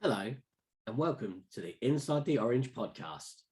Hello, and welcome to the Inside the Orange podcast.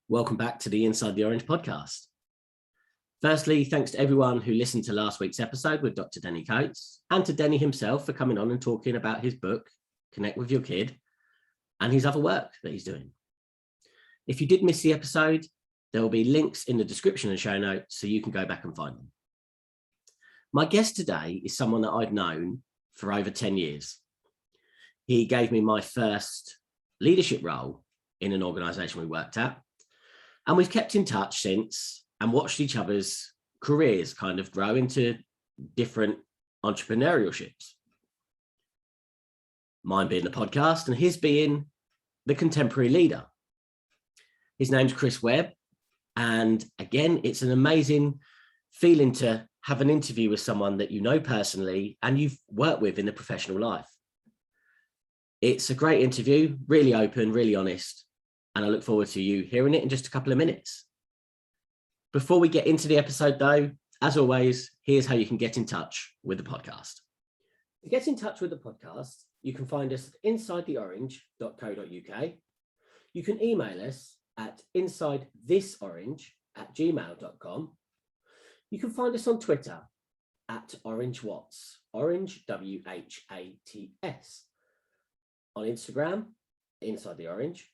Welcome back to the Inside the Orange podcast. Firstly, thanks to everyone who listened to last week's episode with Dr. Denny Coates, and to Denny himself for coming on and talking about his book, Connect with Your Kid, and his other work that he's doing. If you did miss the episode, there will be links in the description and show notes so you can go back and find them. My guest today is someone that I've known for over 10 years. He gave me my first leadership role in an organisation we worked at. And we've kept in touch since and watched each other's careers kind of grow into different entrepreneurialships. Mine being the podcast and his being the Contemporary Leader. His name's Chris Webb. And again, it's an amazing feeling to have an interview with someone that you know personally and you've worked with in the professional life. It's a great interview, really open, really honest. And I look forward to you hearing it in just a couple of minutes. Before we get into the episode though, as always, here's how you can get in touch with the podcast. To get in touch with the podcast, you can find us at insidetheorange.co.uk. You can email us at insidethisorange@gmail.com. You can find us on Twitter at OrangeWhats, Orange WHATS. On Instagram, Inside the Orange.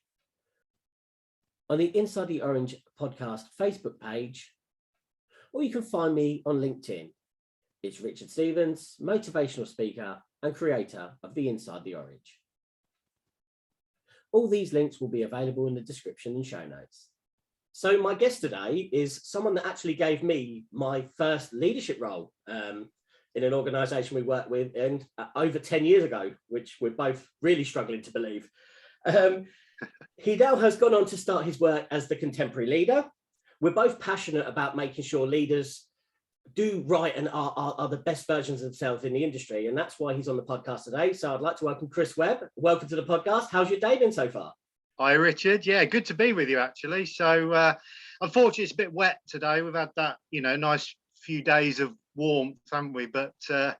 On the Inside the Orange podcast Facebook page, or you can find me on LinkedIn. It's Richard Stevens, motivational speaker and creator of the Inside the Orange. All these links will be available in the description and show notes. So my guest today is someone that actually gave me my first leadership role in an organisation we worked with and over 10 years ago, which we're both really struggling to believe. He now has gone on to start his work as the Contemporary Leader. We're both passionate about making sure leaders do right and are the best versions of themselves in the industry. And that's why he's on the podcast today. So I'd like to welcome Chris Webb. Welcome to the podcast. How's your day been so far? Hi, Richard. Yeah, good to be with you, actually. So unfortunately, it's a bit wet today. We've had that, nice few days of warmth, haven't we? But the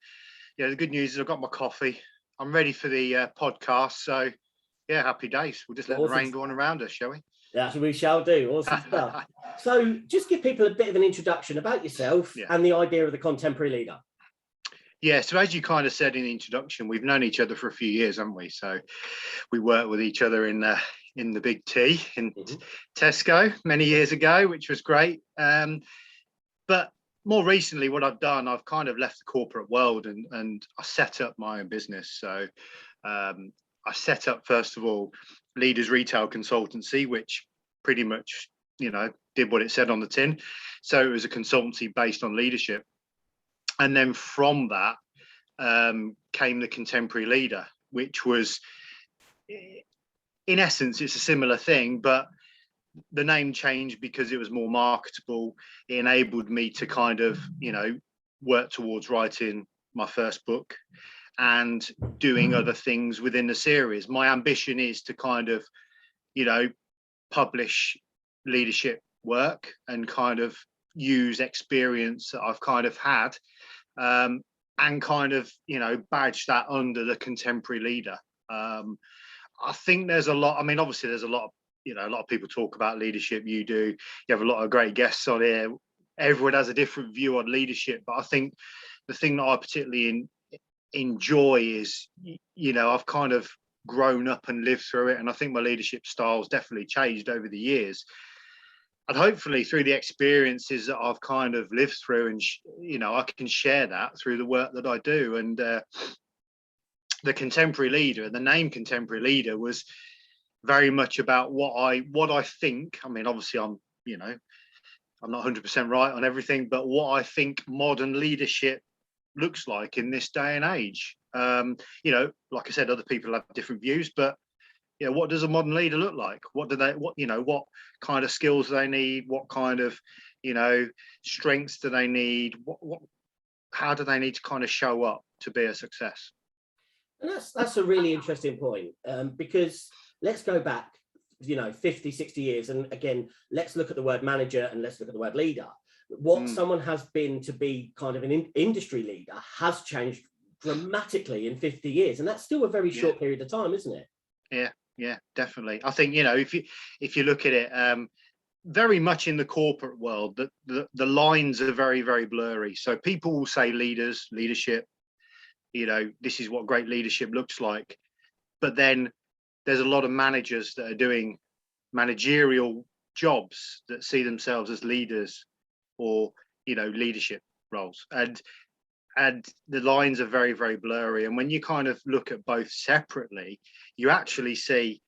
good news is I've got my coffee. I'm ready for the podcast. So yeah, happy days. We'll just let the rain go on around us, shall we? That's what we shall do. Awesome stuff. So just give people a bit of an introduction about yourself and the idea of the Contemporary Leader. Yeah, so as you kind of said in the introduction, we've known each other for a few years, haven't we? So we worked with each other in the Big T in Tesco many years ago, which was great. But more recently, what I've done, I've kind of left the corporate world and I set up my own business. So I set up, first of all, Leaders Retail Consultancy, which pretty much, did what it said on the tin. So it was a consultancy based on leadership. And then from that came the Contemporary Leader, which was, in essence, it's a similar thing, but the name changed because it was more marketable. It enabled me to kind of, work towards writing my first book and doing other things within the series. My ambition is to kind of, publish leadership work and kind of use experience that I've kind of had and kind of, badge that under the Contemporary Leader. I think there's a lot, obviously there's a lot of, a lot of people talk about leadership. You do, you have a lot of great guests on here. Everyone has a different view on leadership, but I think the thing that I particularly enjoy is, I've kind of grown up and lived through it, and I think my leadership style's definitely changed over the years, and hopefully through the experiences that I've kind of lived through, and I can share that through the work that I do. And the Contemporary Leader, the name Contemporary Leader, was very much about what I think. Obviously I'm not 100% right on everything, but what I think modern leadership looks like in this day and age. Like I said, other people have different views, but what does a modern leader look like? What kind of skills do they need? What kind of, strengths do they need? How do they need to kind of show up to be a success? And that's a really interesting point, because let's go back, 50, 60 years. And again, let's look at the word manager and let's look at the word leader. What someone has been to be kind of an industry leader has changed dramatically in 50 years. And that's still a very short period of time, isn't it? Yeah, definitely. I think, if you look at it, very much in the corporate world, the lines are very, very blurry. So people will say leadership, this is what great leadership looks like. But then there's a lot of managers that are doing managerial jobs that see themselves as leaders or, leadership roles. And the lines are very, very blurry. And when you kind of look at both separately, you actually see,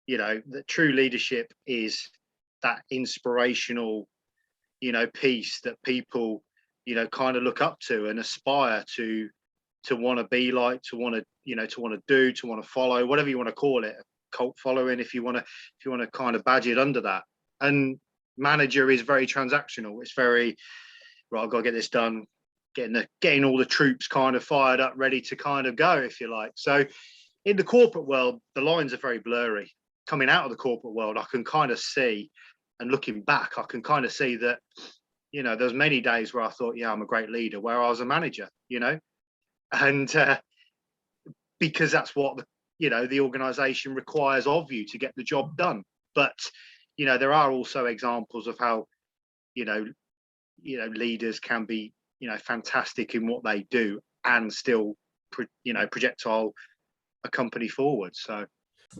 that true leadership is that inspirational, piece that people, kind of look up to and aspire to want to be like, to want to do, to want to follow, whatever you want to call it, cult following, if you want to kind of badge it under that. And manager is very transactional. It's very, right, I've got to get this done, getting all the troops kind of fired up, ready to kind of go, if you like. So in the corporate world, the lines are very blurry. Coming out of the corporate world, I can kind of see, and looking back, I can kind of see that, there's many days where I thought, yeah, I'm a great leader, where I was a manager, and because that's what the organization requires of you to get the job done. But there are also examples of how leaders can be fantastic in what they do and still projectile a company forward. So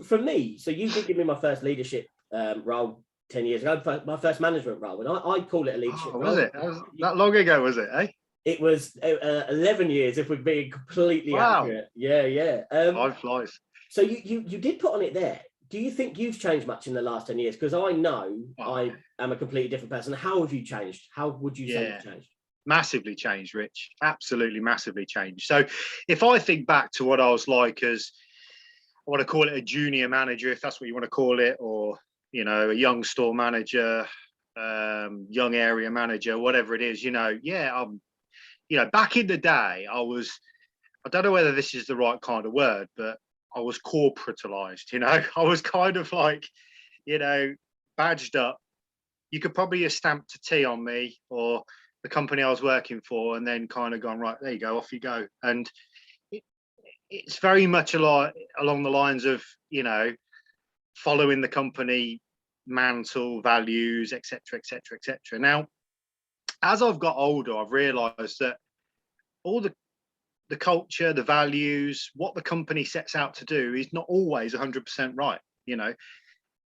for me, so you did give me my first leadership role 10 years ago, my first management role, and I call it a leadership role. Was it? That long ago, was it, eh? It was 11 years, if we're being completely accurate. Yeah. Time flies. So you did put on it there. Do you think you've changed much in the last 10 years? Because I know I am a completely different person. How have you changed? How would you say you've changed? Massively changed, Rich. Absolutely massively changed. So if I think back to what I was like as, I want to call it a junior manager, if that's what you want to call it, or, a young store manager, young area manager, whatever it is, back in the day, I don't know whether this is the right kind of word, but I was corporatized, I was kind of like, badged up. You could probably have stamped a T on me or the company I was working for, and then kind of gone, right, there you go, off you go. And it's very much a lot along the lines of, following the company mantle, values, etc., etc., etc. Now, as I've got older, I've realized that all the culture, the values, what the company sets out to do is not always 100% right.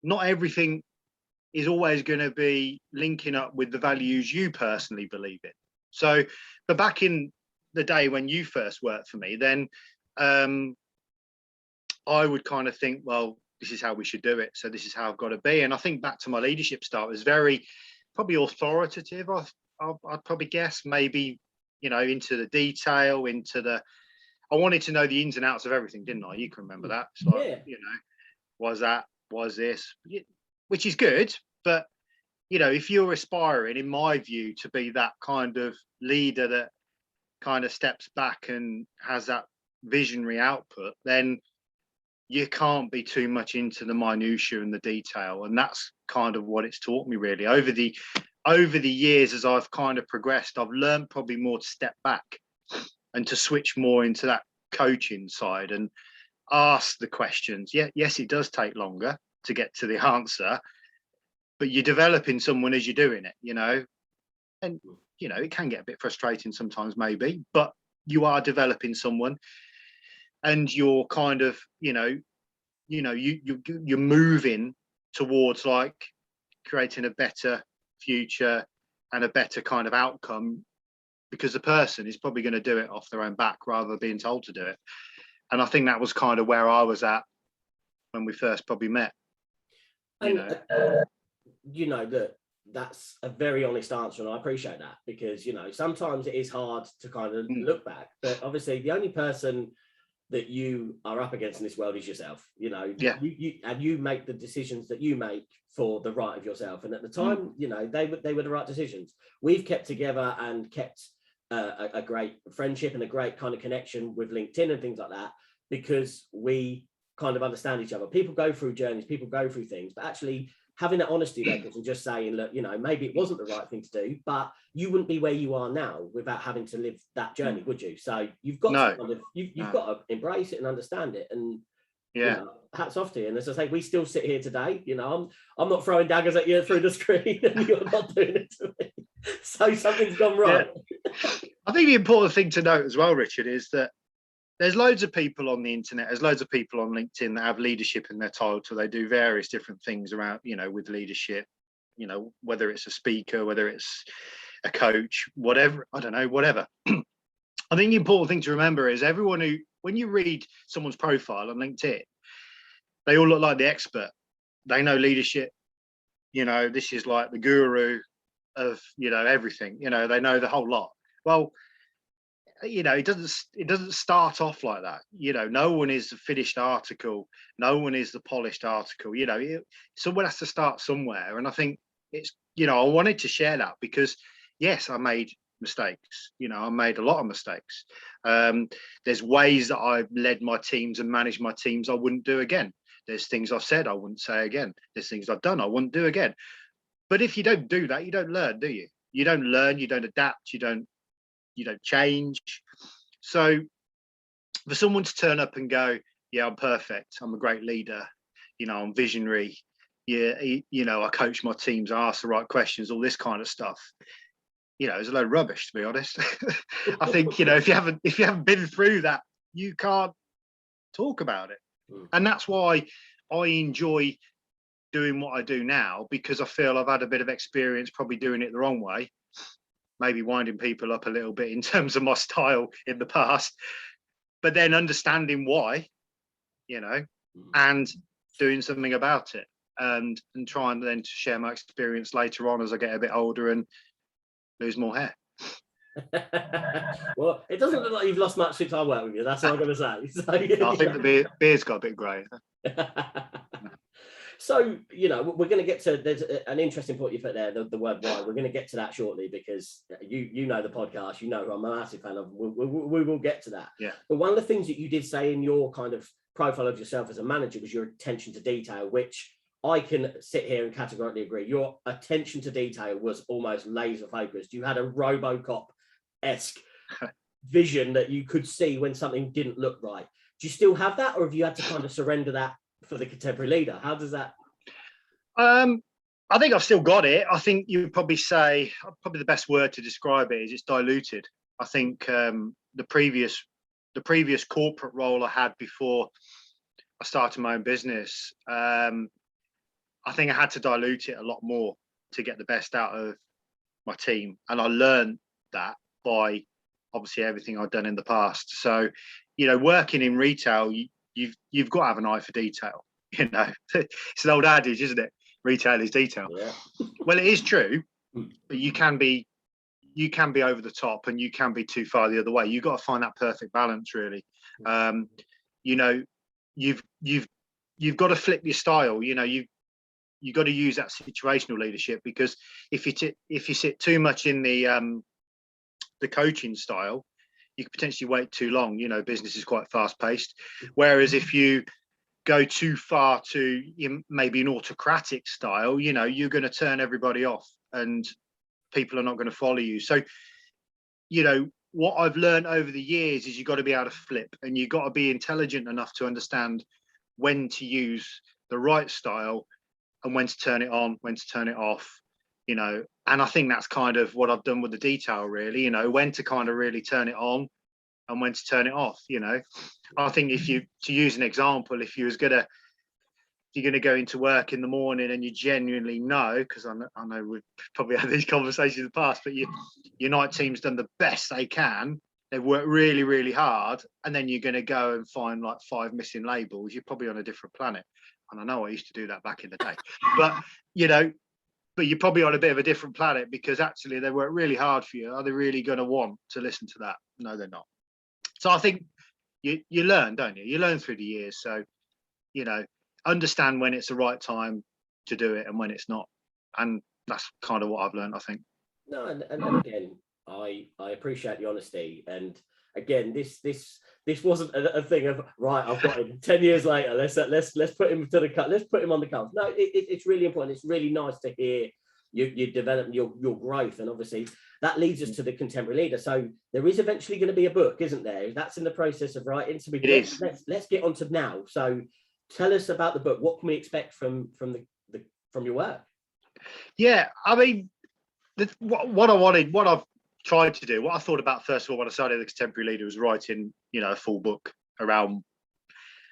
Not everything is always going to be linking up with the values you personally believe in. So, but back in the day when you first worked for me, then I would kind of think, well, this is how we should do it. So this is how I've got to be. And I think back to my leadership style, it was very probably authoritative. I'd probably guess, maybe, into the detail, I wanted to know the ins and outs of everything, didn't I? You can remember that. So, was this, which is good. But, if you're aspiring, in my view, to be that kind of leader that kind of steps back and has that visionary output, then you can't be too much into the minutiae and the detail. And that's kind of what it's taught me, really. Over the years, as I've kind of progressed, I've learned probably more to step back and to switch more into that coaching side and ask the questions. Yes, it does take longer to get to the answer, but you're developing someone as you're doing it, and, it can get a bit frustrating sometimes, maybe, but you are developing someone. And you're kind of, you're moving towards like creating a better future and a better kind of outcome, because the person is probably going to do it off their own back rather than being told to do it. And I think that was kind of where I was at when we first probably met. That that's a very honest answer, and I appreciate that, because, you know, sometimes it is hard to kind of look back, but obviously the only person that you are up against in this world is yourself. You know, you make the decisions that you make for the right of yourself, and at the time, you know, they were the right decisions. We've kept together and kept a great friendship and a great kind of connection with LinkedIn and things like that, because we kind of understand each other. People go through journeys, people go through things, but actually having that honesty there and just saying, look, you know, maybe it wasn't the right thing to do, but you wouldn't be where you are now without having to live that journey, would you? So you've got to kind of, you've got to embrace it and understand it. And you know, hats off to you. And as I say, we still sit here today. You know, I'm not throwing daggers at you through the screen, and you're not doing it to me. So something's gone right. I think the important thing to note as well, Richard, is that there's loads of people on the internet, there's loads of people on LinkedIn that have leadership in their title. They do various different things around, you know, with leadership, you know, whether it's a speaker, whether it's a coach, whatever, I don't know, whatever. I think the important thing to remember is everyone who, when you read someone's profile on LinkedIn, they all look like the expert. They know leadership. You know, this is like the guru of, you know, everything. You know, they know the whole lot. Well, you know, it doesn't start off like that. You know, no one is the finished article. No one is the polished article. You know, someone has to start somewhere. And I think it's, you know, I wanted to share that because, yes, I made mistakes. You know, I made a lot of mistakes. There's ways that I've led my teams and managed my teams I wouldn't do again. There's things I've said I wouldn't say again. There's things I've done I wouldn't do again. But if you don't do that, you don't learn, do you? You don't learn, you don't adapt, you don't change. So for someone to turn up and go, yeah, I'm perfect, I'm a great leader, you know, I'm visionary, yeah, you know, I coach my teams, I ask the right questions, all this kind of stuff, you know, it's a load of rubbish, to be honest. I think, you know, if you haven't been through that, you can't talk about it. And that's why I enjoy doing what I do now, because I feel I've had a bit of experience probably doing it the wrong way, maybe winding people up a little bit in terms of my style in the past, but then understanding why, you know, and doing something about it, and trying then to share my experience later on as I get a bit older and lose more hair. Well, it doesn't look like you've lost much since I worked with you. That's what I'm going to say. So, I think the beard's got a bit grey. So, you know, we're going to get to, there's an interesting point you put there, the word why. We're going to get to that shortly, because you know the podcast, you know who I'm a massive fan of. We will get to that. Yeah. But one of the things that you did say in your kind of profile of yourself as a manager was your attention to detail, which I can sit here and categorically agree. Your attention to detail was almost laser focused. You had a RoboCop-esque vision that you could see when something didn't look right. Do you still have that, or have you had to kind of surrender that for the Contemporary Leader? How does that? I think I've still got it. I think you would probably say, probably the best word to describe it is it's diluted. I think the previous corporate role I had before I started my own business, I think I had to dilute it a lot more to get the best out of my team. And I learned that by obviously everything I've done in the past. So, you know, working in retail, you've got to have an eye for detail. You know, it's an old adage, isn't it? Retail is detail. Yeah. Well, it is true, but you can be over the top, and you can be too far the other way. You've got to find that perfect balance, really. You know, you've got to flip your style. You know, you've got to use that situational leadership, because if you sit too much in the coaching style, you could potentially wait too long. You know, business is quite fast paced. Whereas if you go too far to maybe an autocratic style, you know, you're going to turn everybody off and people are not going to follow you. So, you know, what I've learned over the years is you've got to be able to flip, and you've got to be intelligent enough to understand when to use the right style and when to turn it on, when to turn it off, you know. And I think that's kind of what I've done with the detail, really, you know, when to kind of really turn it on and when to turn it off. You know, I think to use an example, if you're going to go into work in the morning and you genuinely know, because I know we've probably had these conversations in the past, but your night team's done the best they can, they've worked really, really hard, and then you're going to go and find like 5 missing labels, you're probably on a different planet. And I know I used to do that back in the day, but you know, but you're probably on a bit of a different planet, because actually they work really hard for you. Are they really going to want to listen to that? No, they're not. So I think you learn, don't you? You learn through the years. So, understand when it's the right time to do it and when it's not. And that's kind of what I've learned, I think. No, and again, I appreciate the honesty. And again, this wasn't a thing of, right, I've got him 10 years later, let's put him to the cut, let's put him on the cards. No, it's really important. It's really nice to hear you develop your growth, and obviously that leads us to the Contemporary Leader. So there is eventually going to be a book, isn't there? That's in the process of writing. So let's get on to now. So tell us about the book. What can we expect from your work? Yeah, I mean, what I've tried to do, what I thought about first of all when I started the Contemporary Leader was writing, a full book around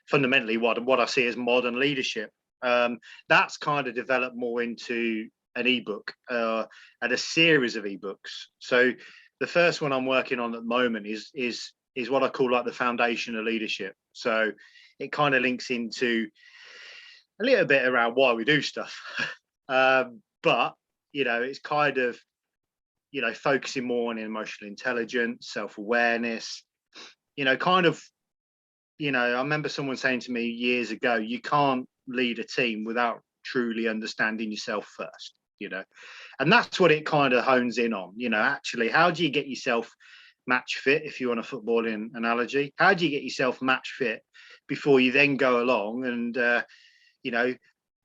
fundamentally what I see as modern leadership. That's kind of developed more into an ebook and a series of ebooks. So the first one I'm working on at the moment is what I call like the foundation of leadership. So it kind of links into a little bit around why we do stuff, but it's kind of focusing more on emotional intelligence, self-awareness, kind of, I remember someone saying to me years ago, you can't lead a team without truly understanding yourself first, and that's what it kind of hones in on. Actually, how do you get yourself match fit, if you want a footballing analogy? How do you get yourself match fit before you then go along and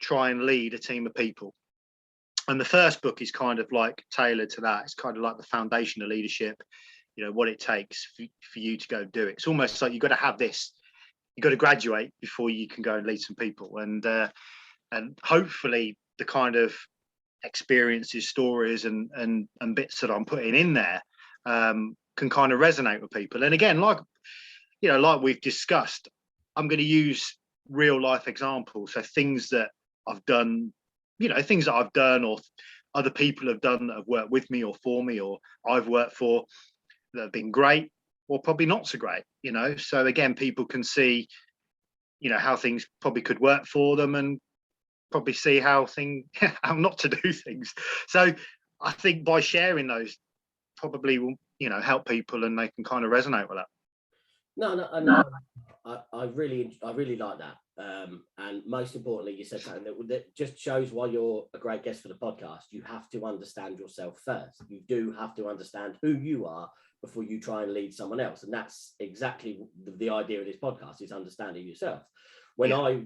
try and lead a team of people? And the first book is kind of like tailored to that. It's kind of like the foundation of leadership, what it takes for you to go do it. It's almost like you've got to have this, you've got to graduate before you can go and lead some people. And hopefully the kind of experiences, stories and bits that I'm putting in there can kind of resonate with people. And again, like we've discussed, I'm going to use real life examples. So things that I've done, things that I've done or other people have done that have worked with me or for me or I've worked for, that have been great or probably not so great, So again, people can see, how things probably could work for them and probably see how not to do things. So I think by sharing those probably will, help people and they can kind of resonate with that. No. I really like that. And most importantly, you said something that just shows why you're a great guest for the podcast. You have to understand yourself first. You do have to understand who you are before you try and lead someone else. And that's exactly the idea of this podcast, is understanding yourself. When I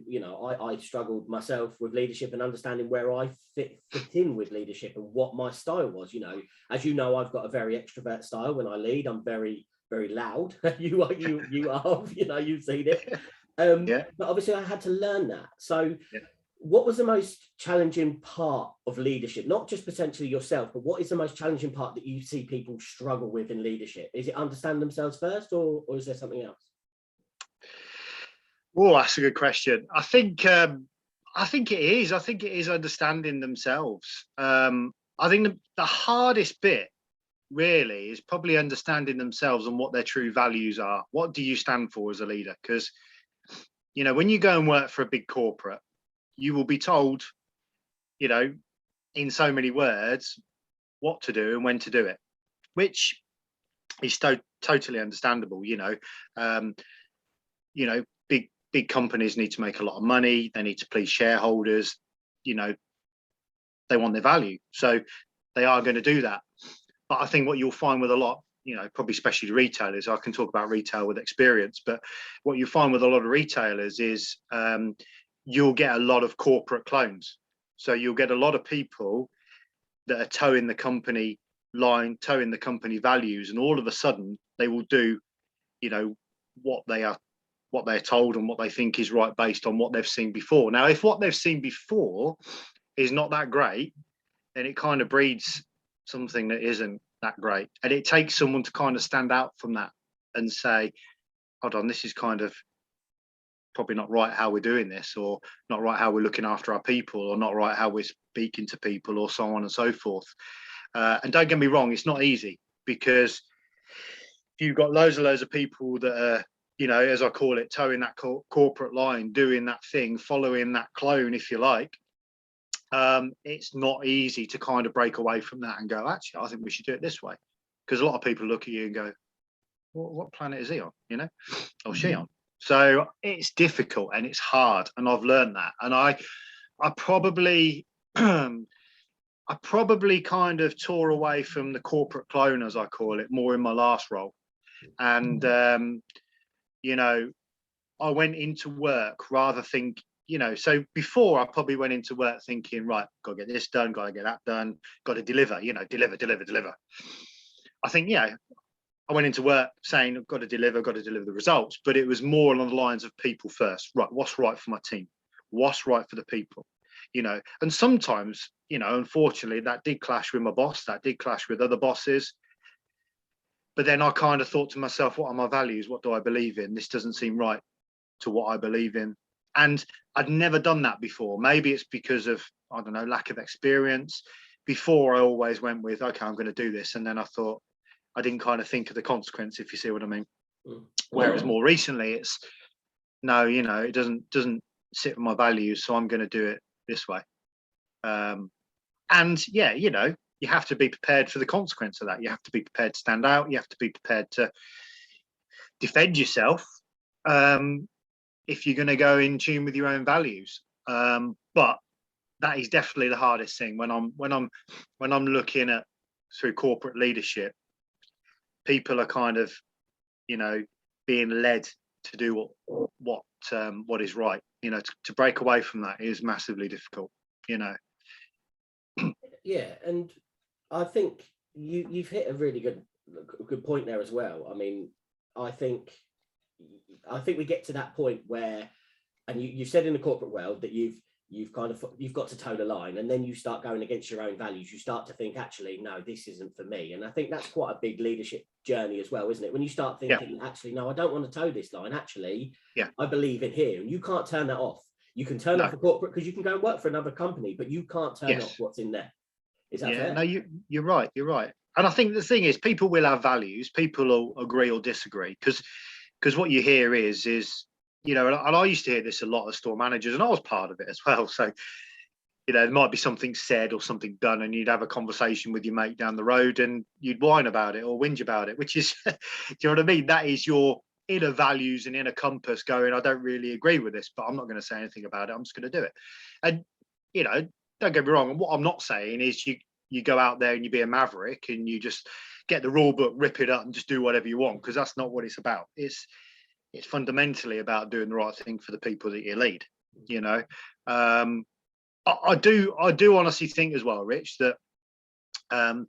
struggled myself with leadership and understanding where I fit in with leadership and what my style was, as I've got a very extrovert style. When I lead, I'm very, very loud. you are, you've seen it. But obviously I had to learn that. So what was the most challenging part of leadership? Not just potentially yourself, but what is the most challenging part that you see people struggle with in leadership? Is it understand themselves first, or is there something else? Oh, that's a good question. I think it is. I think it is understanding themselves. I think the hardest bit really is probably understanding themselves and what their true values are. What do you stand for as a leader? Because, when you go and work for a big corporate, you will be told, in so many words, what to do and when to do it, which is totally understandable. Big companies need to make a lot of money. They need to please shareholders. They want their value. So they are going to do that. But I think what you'll find with a lot, probably especially retailers, I can talk about retail with experience, but what you find with a lot of retailers is you'll get a lot of corporate clones. So you'll get a lot of people that are towing the company line, towing the company values, and all of a sudden they will do, what they're told and what they think is right based on what they've seen before. Now, if what they've seen before is not that great, then it kind of breeds something that isn't that great. And it takes someone to kind of stand out from that and say, hold on, this is kind of probably not right how we're doing this, or not right how we're looking after our people, or not right how we're speaking to people, or so on and so forth. And don't get me wrong, it's not easy, because if you've got loads of people that are, as I call it, towing that corporate line, doing that thing, following that clone, if you like, it's not easy to kind of break away from that and go, actually, I think we should do it this way. Because a lot of people look at you and go, what planet is he on, or she on? So it's difficult and it's hard, and I've learned that. And I probably I probably kind of tore away from the corporate clone, as I call it, more in my last role. And I went into work rather so before I probably went into work thinking, right, got to get this done, got to get that done, got to deliver, deliver. I think, I went into work saying I've got to deliver the results, but it was more along the lines of people first. Right, what's right for my team? What's right for the people? And sometimes, unfortunately, that did clash with my boss, that did clash with other bosses. But then I kind of thought to myself, what are my values? What do I believe in? This doesn't seem right to what I believe in. And I'd never done that before. Maybe it's because of, I don't know, lack of experience. Before I always went with, okay, I'm going to do this. And then I thought, I didn't kind of think of the consequence, if you see what I mean. Whereas more recently, it's, no, it doesn't sit with my values, so I'm going to do it this way. And yeah, you have to be prepared for the consequence of that. You have to be prepared to stand out. You have to be prepared to defend yourself if you're going to go in tune with your own values. But that is definitely the hardest thing when I'm looking at through corporate leadership. People are kind of, being led to do what is right. To break away from that is massively difficult. Yeah, and I think you've hit a really good point there as well. I mean, I think we get to that point where, and you said in the corporate world that you've got to toe the line, and then you start going against your own values. You start to think, actually, no, this isn't for me. And I think that's quite a big leadership journey as well, isn't it? When you start thinking, actually, no, I don't want to toe this line. Actually, I believe in here, and you can't turn that off. You can turn off a corporate because you can go and work for another company, but you can't turn off what's in there. Is that fair? No, you're right. You're right. And I think the thing is, people will have values. People will agree or disagree because what you hear is and I used to hear this a lot as store managers, and I was part of it as well. So, there might be something said or something done, and you'd have a conversation with your mate down the road, and you'd whine about it or whinge about it, which is, do you know what I mean? That is your inner values and inner compass going, I don't really agree with this, but I'm not going to say anything about it. I'm just going to do it. And, don't get me wrong. And what I'm not saying is you go out there and you be a maverick and you just get the rule book, rip it up and just do whatever you want, because that's not what it's about. It's fundamentally about doing the right thing for the people that you lead. I do honestly think as well, Rich, that a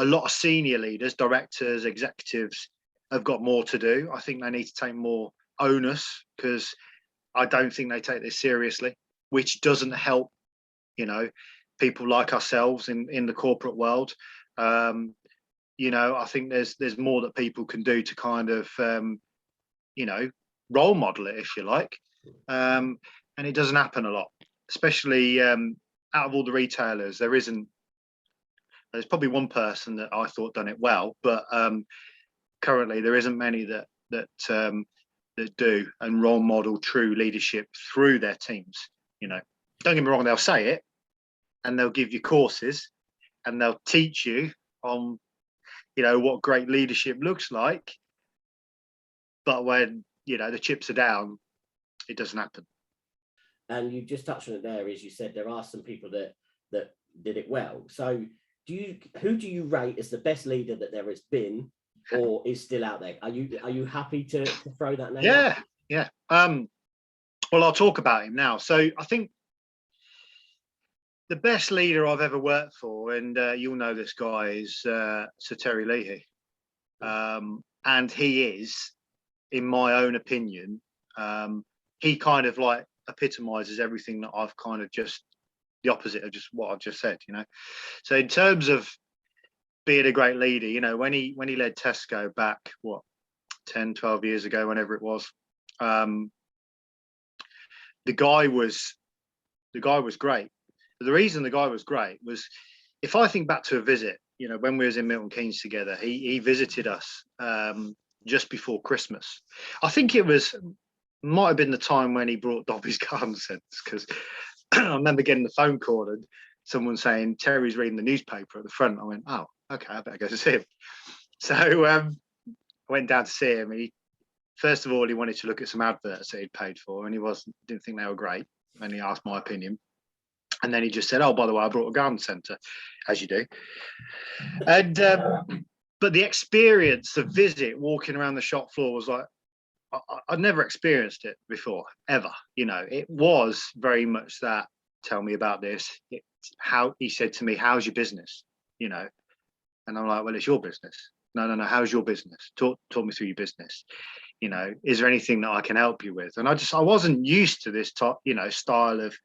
lot of senior leaders, directors, executives have got more to do. I think they need to take more onus, because I don't think they take this seriously, which doesn't help, people like ourselves in the corporate world. I think there's more that people can do to kind of, role model it, if you like. And it doesn't happen a lot, especially out of all the retailers. There's probably one person that I thought done it well, but currently there isn't many that do and role model true leadership through their teams. Don't get me wrong, they'll say it and they'll give you courses and they'll teach you on, what great leadership looks like. But when, the chips are down, it doesn't happen. And you just touched on it there, as you said, there are some people that did it well. So who do you rate as the best leader that there has been or is still out there? Are you happy to throw that name out? Yeah. Well, I'll talk about him now. So I think the best leader I've ever worked for, and you'll know this guy, is Sir Terry Leahy. And he is, in my own opinion, he kind of like epitomizes everything that I've kind of just the opposite of just what I've just said. So in terms of being a great leader, when he led Tesco back 10, 12 years ago, whenever it was, the guy was great. The reason the guy was great was, if I think back to a visit, when we was in Milton Keynes together, he visited us just before Christmas. I think it might have been the time when he brought Dobby's garden centres, because I remember getting the phone call and someone saying, Terry's reading the newspaper at the front. I went, oh, okay, I better go to see him. So I went down to see him. First of all, he wanted to look at some adverts that he'd paid for, and didn't think they were great. And he asked my opinion. And then he just said, oh, by the way, I brought a garden centre, as you do. And but the experience, the visit, walking around the shop floor was like, I'd never experienced it before, ever. It was very much that, tell me about this. How he said to me, how's your business? And I'm like, well, it's your business. No. How's your business? Talk me through your business. Is there anything that I can help you with? And I wasn't used to this style of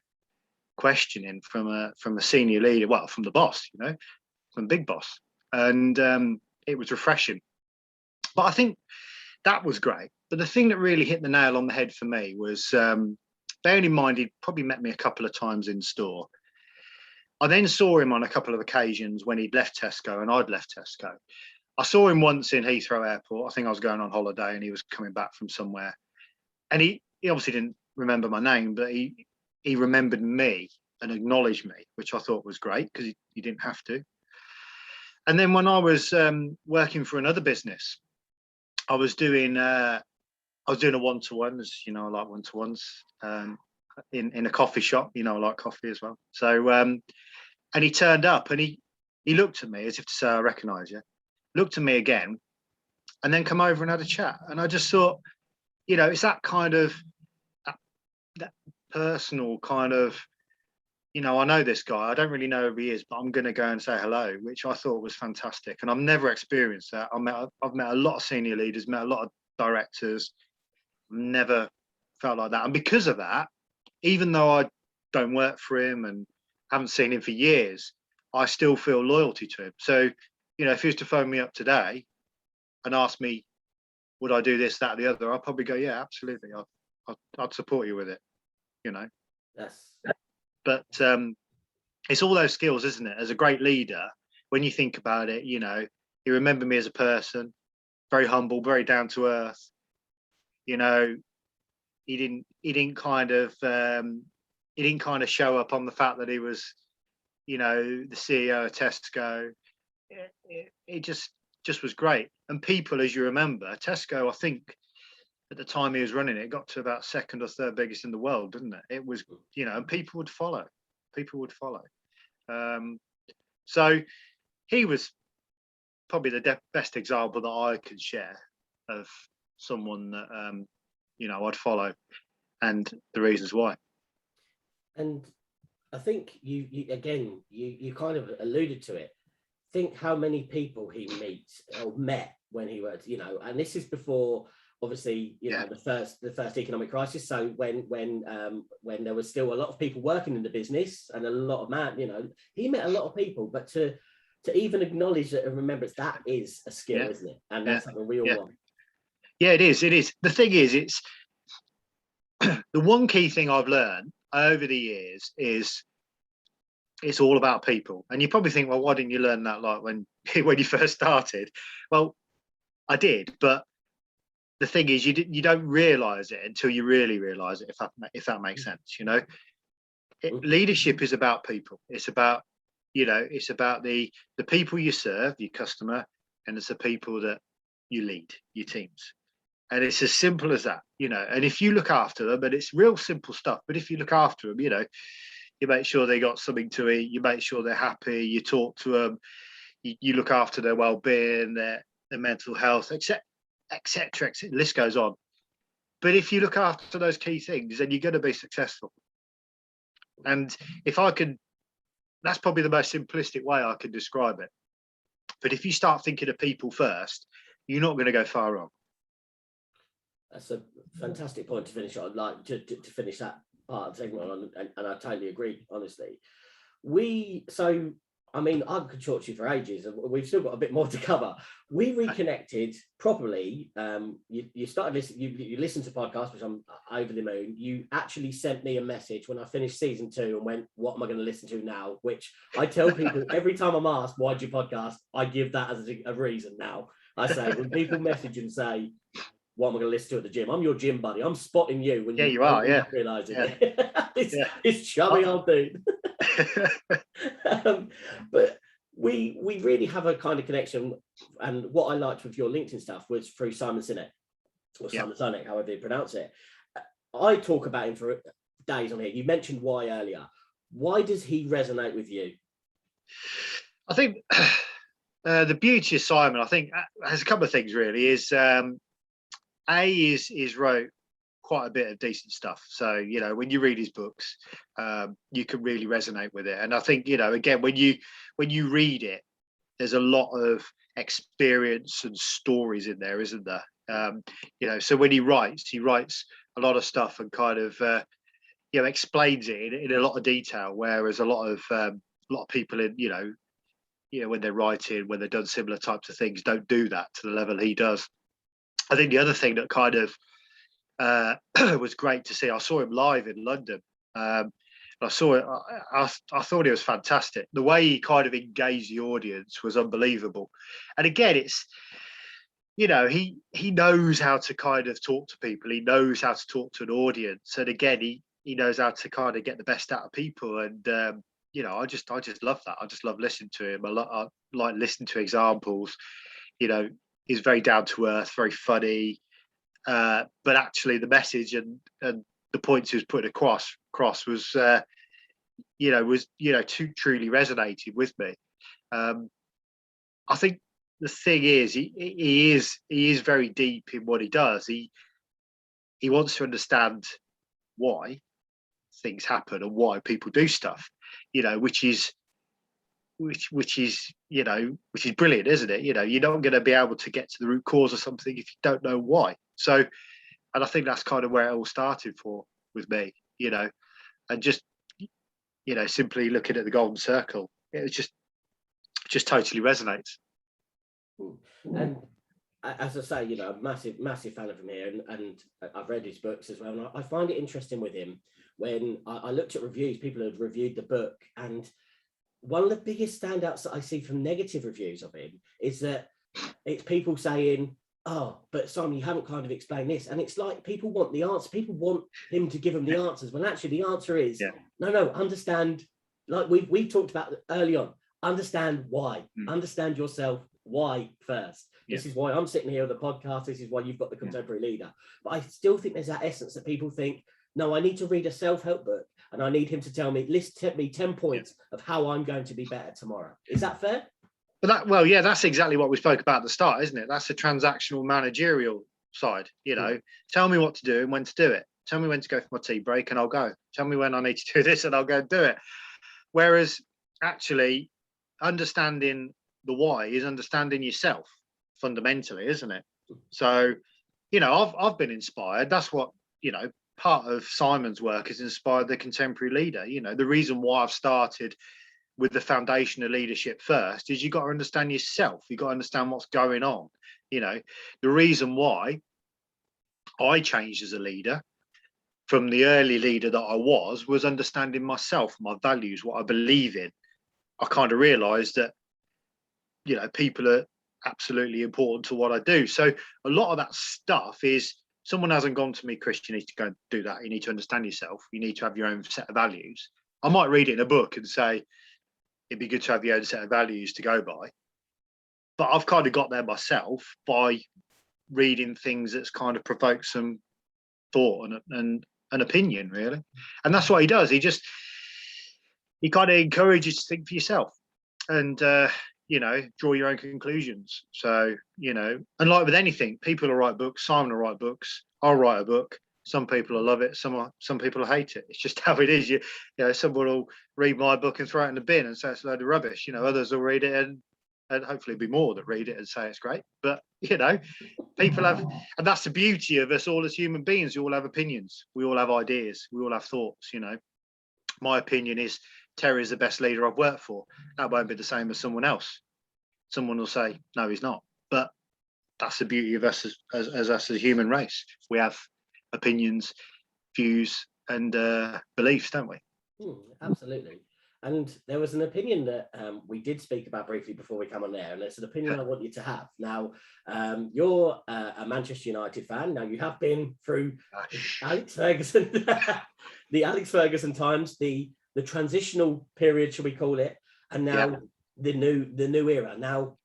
questioning from a senior leader, well, from the boss, from the big boss. And it was refreshing. But I think that was great. But the thing that really hit the nail on the head for me was, bearing in mind, he'd probably met me a couple of times in store. I then saw him on a couple of occasions when he'd left Tesco and I'd left Tesco. I saw him once in Heathrow Airport. I think I was going on holiday and he was coming back from somewhere. And he obviously didn't remember my name, but he remembered me and acknowledged me, which I thought was great because he didn't have to. And then when I was working for another business, I was doing a one-to-one, as I like one-to-ones in a coffee shop. I like coffee as well. So and he turned up and he looked at me as if to say, I recognise you. Looked at me again, and then come over and had a chat. And I just thought, it's that kind of that personal kind of, I know this guy. I don't really know who he is, but I'm going to go and say hello, which I thought was fantastic. And I've never experienced that. I've met a lot of senior leaders, met a lot of directors. Never felt like that. And because of that, even though I don't work for him and haven't seen him for years, I still feel loyalty to him. So, if he was to phone me up today and ask me, would I do this, that, or the other, I'd probably go, yeah, absolutely. I'd support you with it, Yes. But it's all those skills, isn't it? As a great leader, when you think about it, he remembered me as a person, very humble, very down to earth. He didn't kind of show up on the fact that he was, the CEO of Tesco. It just was great. And people, as you remember, Tesco, I think at the time he was running it, got to about second or third biggest in the world, didn't it? It was, and people would follow. So he was probably the best example that I could share of someone that, I'd follow, and the reasons why. And I think you kind of alluded to it. Think how many people he met when he was, and this is before, obviously, the first economic crisis. So when there was still a lot of people working in the business and a lot of he met a lot of people. But to even acknowledge that and remember that is a skill, isn't it? And that's something we all want. Yeah, it is. It is. The thing is, it's the one key thing I've learned over the years is it's all about people. And you probably think, well, why didn't you learn that like when you first started? Well, I did, but the thing is, you don't realize it until you really realize it, if that makes sense. Leadership is about people. It's about the people you serve, your customer, and it's the people that you lead, your teams. And it's as simple as that, and if you look after them, and it's real simple stuff, but if you look after them, you make sure they got something to eat, you make sure they're happy, you talk to them, you look after their well-being, their mental health, etc. The list goes on. But if you look after those key things, then you're going to be successful. And that's probably the most simplistic way I could describe it. But if you start thinking of people first, you're not going to go far wrong. That's a fantastic point to finish on, like to finish that part of the segment on, and I totally agree, honestly. I could talk to you for ages, and we've still got a bit more to cover. We reconnected properly. You started listening. You listened to podcasts, which I'm over the moon. You actually sent me a message when I finished season 2 and went, "What am I going to listen to now?" Which I tell people every time I'm asked, "Why do you podcast?" I give that as a reason now. I say when people message and say, what am I going to listen to at the gym? I'm your gym buddy. I'm spotting you when you are. Yeah, realizing yeah. this chubby old dude. But we really have a kind of connection, and what I liked with your LinkedIn stuff was through Simon Sinek, or Simon Sinek, however you pronounce it. I talk about him for days on here. You mentioned why earlier. Why does he resonate with you? I think the beauty of Simon, I think, has a couple of things really. Is is wrote quite a bit of decent stuff. So, you know, when you read his books, you can really resonate with it. And I think, you know, again, when you read it, there's a lot of experience and stories in there, isn't there? You know, so when he writes a lot of stuff and kind of, you know, explains it in a lot of detail, whereas a lot of people in, you know, when they're writing, when they've done similar types of things, don't do that to the level he does. I think the other thing that kind of was great to see, I saw him live in London. I saw it. I thought it was fantastic. The way he kind of engaged the audience was unbelievable. And again, it's, you know, he knows how to kind of talk to people. He knows how to talk to an audience. And again, he knows how to kind of get the best out of people. And you know, I just love that. I just love listening to him. I like listening to examples. You know, he's very down to earth, very funny. But actually, the message and the points he was putting across was, truly resonated with me. I think the thing is, he is very deep in what he does. He wants to understand why things happen and why people do stuff, you know, which is brilliant, isn't it? You know, you're not going to be able to get to the root cause of something if you don't know why. So, and I think that's kind of where it all started with me, you know, and just, you know, simply looking at the golden circle, it was just totally resonates. And as I say, you know, massive fan of him here, and I've read his books as well. And I find it interesting with him when I looked at reviews, people had reviewed the book, and one of the biggest standouts that I see from negative reviews of him is that it's people saying, oh, but Simon, you haven't kind of explained this. And it's like people want the answer. People want him to give them the answers. When actually the answer is, no, understand, like we talked about early on, understand why. Understand yourself, why first. This is why I'm sitting here on the podcast. This is why you've got the Contemporary Leader. But I still think there's that essence that people think, no, I need to read a self-help book and I need him to tell me, list me 10 points of how I'm going to be better tomorrow. Is that fair? But that's exactly what we spoke about at the start, isn't it? That's the transactional managerial side. You know, tell me what to do and when to do it. Tell me when to go for my tea break and I'll go. Tell me when I need to do this and I'll go and do it. Whereas actually understanding the why is understanding yourself fundamentally, isn't it? So, you know, I've been inspired. That's what, you know, part of Simon's work has inspired the Contemporary Leader. You know, the reason why I've started with the foundation of leadership first is you've got to understand yourself. You've got to understand what's going on. You know, the reason why I changed as a leader from the early leader that I was understanding myself, my values, what I believe in. I kind of realized that, you know, people are absolutely important to what I do. So a lot of that stuff is, someone hasn't gone to me, Chris, you need to go and do that. You need to understand yourself. You need to have your own set of values. I might read it in a book and say, it'd be good to have your own set of values to go by. But I've kind of got there myself by reading things that's kind of provoked some thought and an opinion, really. And that's what he does. He kind of encourages you to think for yourself and, you know, draw your own conclusions. So, you know, and like with anything, people will write books, Simon will write books, I'll write a book. Some people will love it, some people will hate it. It's just how it is. You know, someone will read my book and throw it in the bin and say it's a load of rubbish. You know, others will read it and hopefully be more that read it and say it's great. But, you know, people have, and that's the beauty of us all as human beings. We all have opinions. We all have ideas. We all have thoughts, you know. My opinion is Terry is the best leader I've worked for. That won't be the same as someone else. Someone will say, no, he's not. But that's the beauty of us as us as a human race. We have opinions, views, and beliefs, don't we? Absolutely. And there was an opinion that we did speak about briefly before we come on there, and it's an opinion I want you to have. Now, you're a Manchester United fan. Now, you have been through Alex Ferguson, the Alex Ferguson times, the transitional period, shall we call it, and now the new era. Now,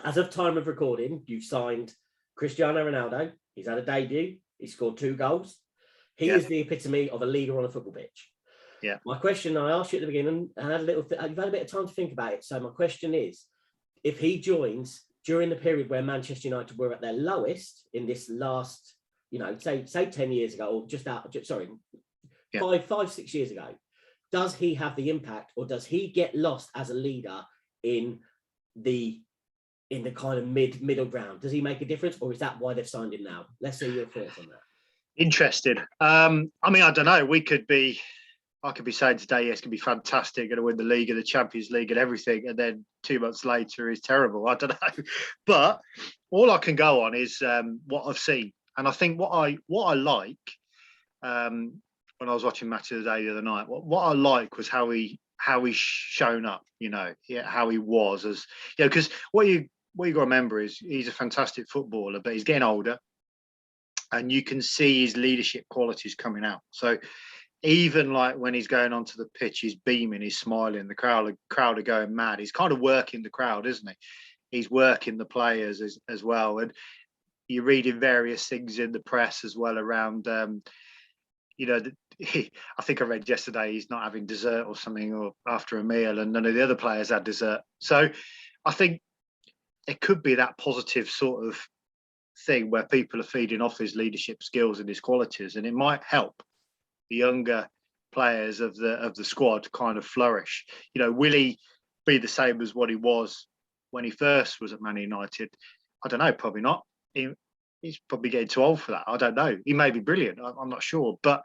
as of time of recording, you've signed Cristiano Ronaldo. He's had a debut. He scored 2 goals. He is the epitome of a leader on a football pitch. Yeah. My question, I asked you at the beginning, and you've had a bit of time to think about it. So my question is, if he joins during the period where Manchester United were at their lowest in this last, say 10 years ago, or 5-6 years ago, does he have the impact, or does he get lost as a leader in the kind of middle ground? Does he make a difference, or is that why they've signed him now? Let's see your thoughts on that. Interested. I don't know. I could be saying today, it's going to be fantastic, going to win the league and the Champions League and everything, and then 2 months later is terrible. I don't know. But all I can go on is what I've seen. And I think what I like, when I was watching Match of the Day the other night, what I like was how he's shown up, how he was, as because what you got to remember is he's a fantastic footballer, but he's getting older, and you can see his leadership qualities coming out. So even like when he's going onto the pitch, he's beaming, he's smiling, the crowd are going mad. He's kind of working the crowd, isn't he? He's working the players as well. And you're reading various things in the press as well around, I think I read yesterday he's not having dessert or something, or after a meal, and none of the other players had dessert. So I think it could be that positive sort of thing where people are feeding off his leadership skills and his qualities, and it might help the younger players of the squad kind of flourish. Will he be the same as what he was when he first was at Man United? I don't know, probably not. He's probably getting too old for that. I don't know. He may be brilliant. I'm not sure, but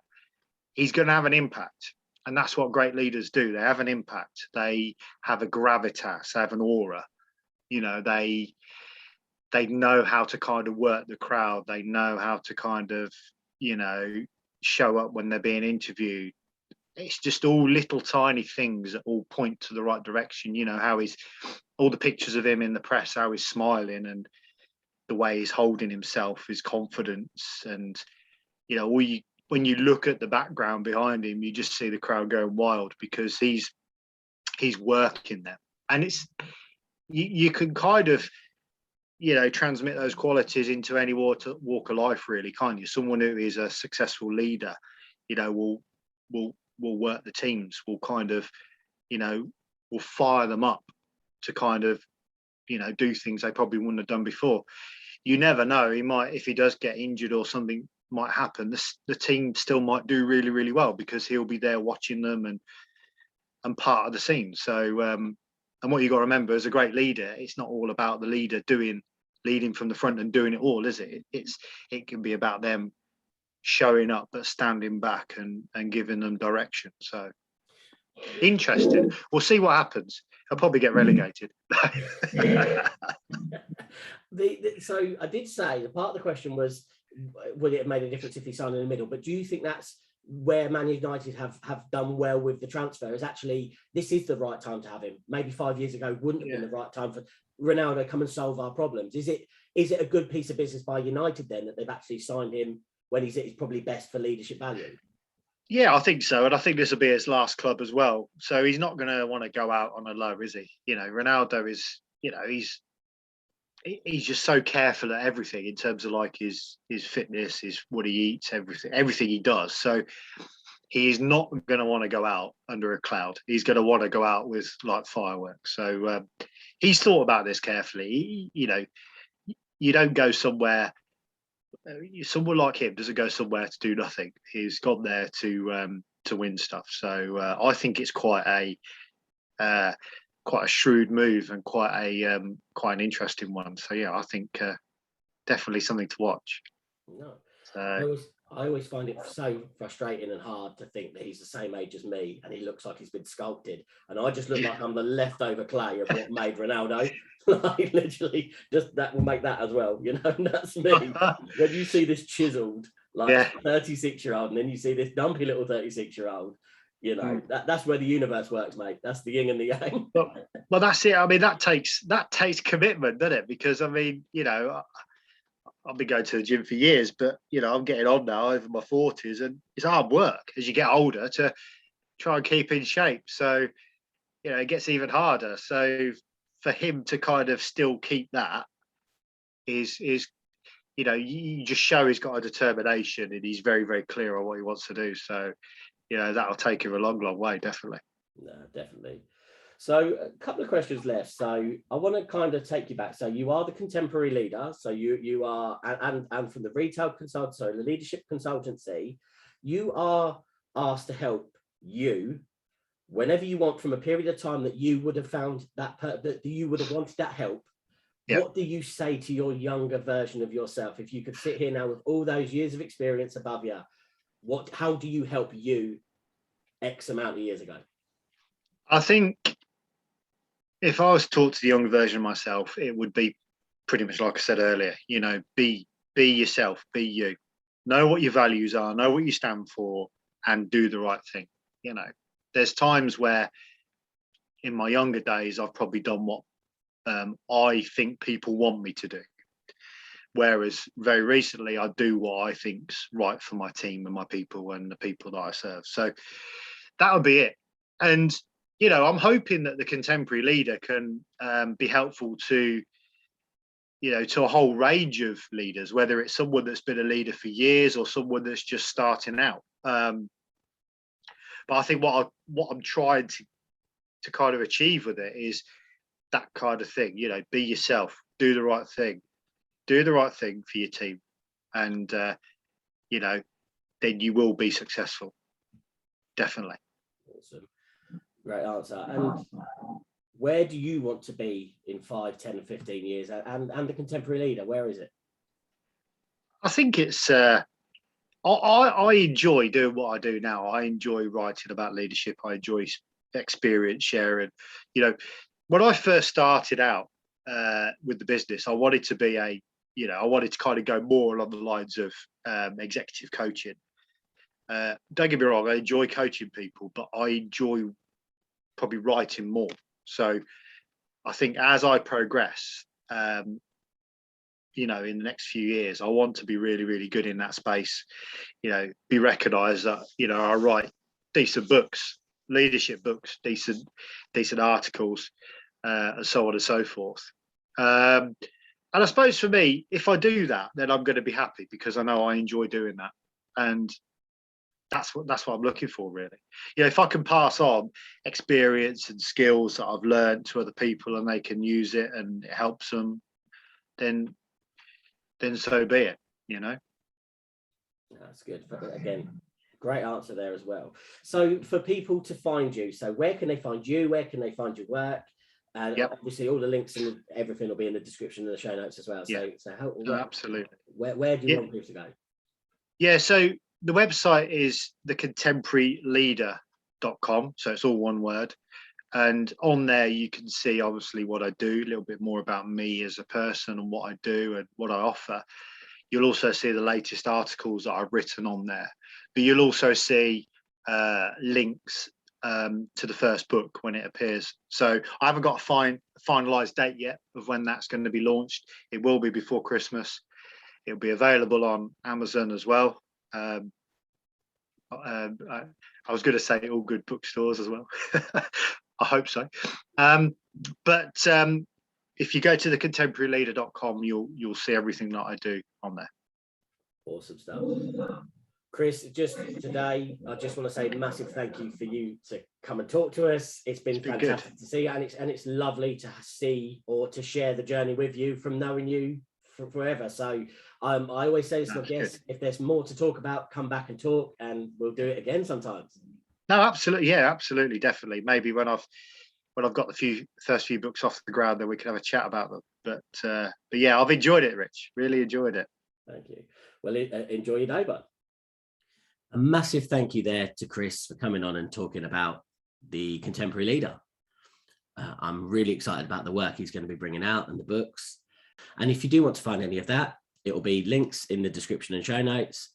he's going to have an impact. And that's what great leaders do. They have an impact. They have a gravitas, they have an aura. They know how to kind of work the crowd. They know how to kind of, show up when they're being interviewed. It's just all little tiny things that all point to the right direction. How he's, all the pictures of him in the press, how he's smiling, and the way he's holding himself, his confidence, and when you look at the background behind him, you just see the crowd going wild because he's working them. And it's you can kind of transmit those qualities into any walk of life, really, can't you? Someone who is a successful leader, will work the teams, will kind of, will fire them up to kind of, do things they probably wouldn't have done before. You never know. He might, if he does get injured or something might happen, the team still might do really, really well because he'll be there watching them and part of the scene. So, and what you got to remember, as a great leader, it's not all about the leader leading from the front and doing it all, is it? It can be about them showing up but standing back and giving them direction. So interesting. We'll see what happens. I'll probably get relegated. So I did say the part of the question was, would it have made a difference if he signed in the middle? But do you think that's where Man United have done well with the transfer? Is actually this is the right time to have him? Maybe 5 years ago wouldn't have been the right time for Ronaldo. Come and solve our problems. Is it a good piece of business by United then that they've actually signed him when he's probably best for leadership value? Yeah, I think so. And I think this will be his last club as well. So he's not going to want to go out on a low, is he? Ronaldo is, he's just so careful at everything in terms of like his fitness, what he eats, everything he does. So he's not going to want to go out under a cloud. He's going to want to go out with like fireworks. So he's thought about this carefully. You don't go somewhere. Someone like him doesn't go somewhere to do nothing. He's gone there to win stuff. So I think it's quite a shrewd move and quite an interesting one. So yeah, I think definitely something to watch. No, so I always find it so frustrating and hard to think that he's the same age as me and he looks like he's been sculpted, and I just look like I'm the leftover clay of what made Ronaldo. Like literally, just that will make that as well. And that's me. When you see this chiseled, like 36-year-old, and then you see this dumpy little 36-year-old. That's where the universe works, mate. That's the yin and the yang. Well, that's it. I mean, that takes commitment, doesn't it? Because I mean, I've been going to the gym for years, but I'm getting on now, over my 40s, and it's hard work as you get older to try and keep in shape. So, it gets even harder. So for him to kind of still keep that is you just show he's got a determination, and he's very, very clear on what he wants to do. So, that'll take him a long, long way, definitely. No, definitely. So a couple of questions left. So I want to kind of take you back. So you are the contemporary leader. So you are, and from the retail the leadership consultancy, you are asked to help you whenever you want, from a period of time that you would have found that you would have wanted that help. Yep. What do you say to your younger version of yourself? If you could sit here now with all those years of experience above you, how do you help you X amount of years ago? I think if I was to talk to the younger version of myself, it would be pretty much like I said earlier, be yourself, be you. Know what your values are, know what you stand for, and do the right thing. There's times where in my younger days, I've probably done what I think people want me to do. Whereas very recently, I do what I think's right for my team and my people and the people that I serve. So that would be it. And, I'm hoping that the contemporary leader can be helpful to, to a whole range of leaders, whether it's someone that's been a leader for years or someone that's just starting out. But I think what I'm trying to kind of achieve with it is that kind of thing, be yourself, do the right thing for your team. And, then you will be successful. Definitely. Awesome. Great answer. And where do you want to be in 5, 10 and 15 years? And the contemporary leader, where is it? I think it's, I enjoy doing what I do now. I enjoy writing about leadership. I enjoy experience sharing. When I first started out with the business, I wanted to be I wanted to kind of go more along the lines of executive coaching. Don't get me wrong, I enjoy coaching people, but I enjoy probably writing more. So I think as I progress, in the next few years, I want to be really, really good in that space, be recognized that, I write decent books, leadership books, decent articles, and so on and so forth. And I suppose for me, if I do that, then I'm going to be happy because I know I enjoy doing that. And that's what I'm looking for, really. If I can pass on experience and skills that I've learned to other people and they can use it and it helps them, then so be it, That's good. Again, great answer there as well. So for people to find you, so where can they find you? Where can they find your work? And obviously all the links and everything will be in the description and the show notes as well. So absolutely. Where do you want people to go? Yeah, so the website is thecontemporaryleader.com. So it's all one word. And on there, you can see obviously what I do, a little bit more about me as a person and what I do and what I offer. You'll also see the latest articles that I've written on there. But you'll also see links to the first book when it appears. So I haven't got a finalized date yet of when that's going to be launched. It will be before Christmas. It'll be available on Amazon as well. I was going to say all good bookstores as well. I hope so. But if you go to thecontemporaryleader.com, you'll see everything that I do on there. Awesome stuff. Chris, just today, I just want to say a massive thank you for you to come and talk to us. It's been fantastic to see you, and it's lovely to see or to share the journey with you from knowing you forever. So I always say this to my guests, if there's more to talk about, come back and talk, and we'll do it again sometimes. No, absolutely. Yeah, absolutely. Definitely. Maybe when I've got the first few books off the ground, then we can have a chat about them. But yeah, I've enjoyed it, Rich. Really enjoyed it. Thank you. Well, enjoy your day, bud. A massive thank you there to Chris for coming on and talking about the Contemporary Leader. I'm really excited about the work he's going to be bringing out and the books. And if you do want to find any of that, it will be links in the description and show notes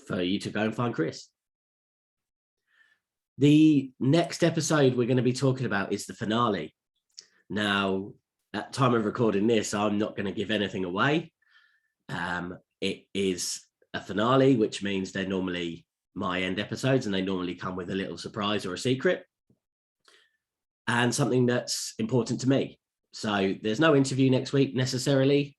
for you to go and find Chris. The next episode we're going to be talking about is the finale. Now, at time of recording this, I'm not going to give anything away. It is a finale, which means they're normally my end episodes, and they normally come with a little surprise or a secret and something that's important to me. So there's no interview next week necessarily,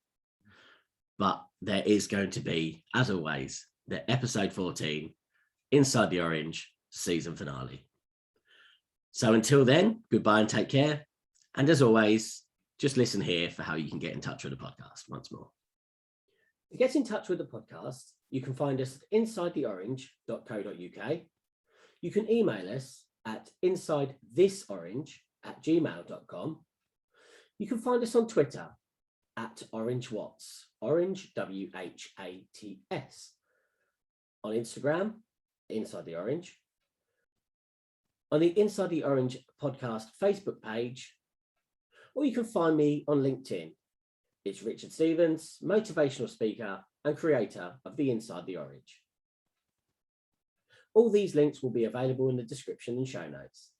but there is going to be, as always, the episode 14, Inside the Orange season finale. So until then, goodbye and take care. And as always, just listen here for how you can get in touch with the podcast once more. To get in touch with the podcast, you can find us at insidetheorange.co.uk. You can email us at insidethisorange@gmail.com. You can find us on Twitter at OrangeWhats, Orange WHATS. On Instagram, Inside the Orange. On the Inside the Orange podcast Facebook page, or you can find me on LinkedIn. It's Richard Stevens, motivational speaker and creator of the Inside the Orange. All these links will be available in the description and show notes.